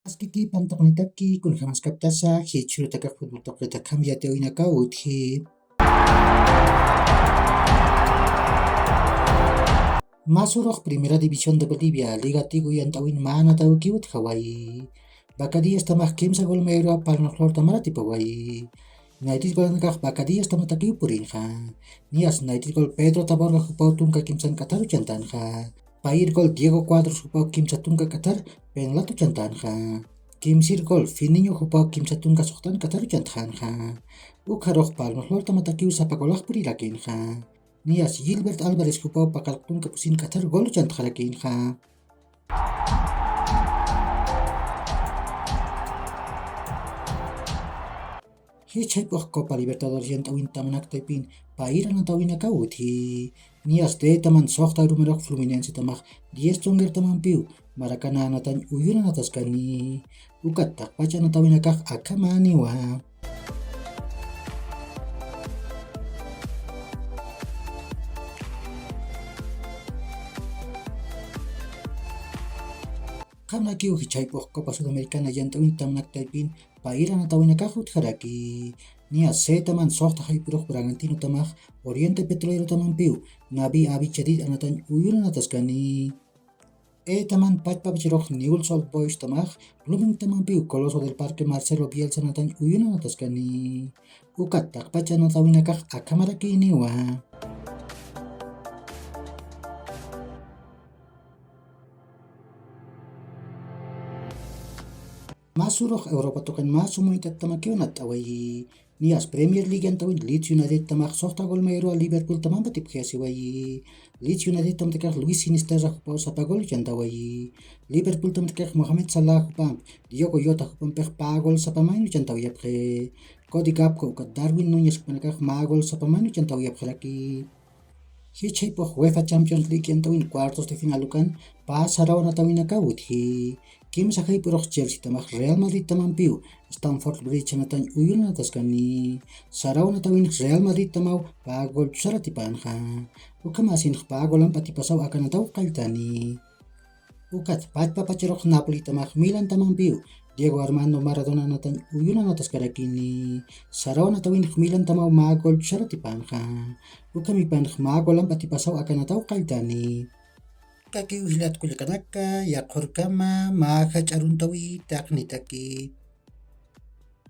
Askiti pantoqnitaki kunhamasqaptasa hich'rutaqa futboltoqrita cambiatewinaka utji Masuroq Primera División de Bolivia Liga Tigo Yantawin mana tawkiwit Hawaii Bacadías tamaq kimsa golmeruwa palnoqlorta maratipaway United Golnakaq Bacadías tamatakiw purinqa Nias United Gol Pedro Taborga hupaw tunka kimsan Qataru chantanqa Pair Gol Diego Cuadros hupaw kimsa tunka Qatar penlato chantanqa Kimsir Gol Finiño hupaw kimsa tunka soqtan Qataru chantqanqa Ukharoq palnoqlorta matakiw sapagolaq purilakinqa Nias Gilbert Álvarez hupaw pakaltunka pusin Qatar gol chantqarakinqa Hichay Copa Libertadores yantawin tamanaqtaypin Paira natawinaka uthi Nias taman soqta rumeroq Fluminense tamaq 10 chongertamanpiw Maracanã natan uyuna natasqani Ukattaq pacha natawinakaq akamaniwa Qamnakiw hichaypuq Copa Sudamericana yantawin tamanaqtaypin Paira natawinakaq utqaraki Nias taman soqta haypiruq Bragantino tamaq Oriente Petrolero tamanpiw Navi Abichadit anatan uyuna natasqani taman pachpachiroq Newell's Old Boys tamaq Blooming tamanpiw Coloso del Parque Marcelo Bielsa natan uyuna natasqani Ukattaq pacha natawinakaq akamarakiniwa Masuroq Europa tuqan masumunitat tamakiw nat'awayi Nias Premier League yantawin Leeds United tamaq soqta golmeruwa Liverpool tamanpa tipqyasiwayi Leeds United tamtakaq Luis Sinisterra hupaw sapagol chantawayi Liverpool tamtakaq Mohamed Salah hupan Diogo Jota hupanpiq pagol sapamaynu chantawiyapqe Cody Gakpo ukat Darwin Núñez hupanakaq magol sapamaynu chantawiyapqaraki Hichaypuq UEFA Champions League yantawin cuartos de final ukan pasaraw natawinaka uthi Kimsa haypiruq Chelsea tamaq Real Madrid tamanpiw Stamford Bridge natan uyuna natasqani Saraw natawin Real Madrid tamaw pagol chusaratipanqa Ukamasinaq pagolan patipasaw akanataw qalltani Ukat pachpapachiroq Napoli tamaq Milan tamanpiw Diego Armando Maradona natan uyuna natasqarakini Saraw natawin Milan tamaw magol chusaratipanqa Ukamipanaq magolan patipasaw akanataw qalltani Kakiw hilat kulikanaka yaqhurkama maja ch'aruntawi taqnitaki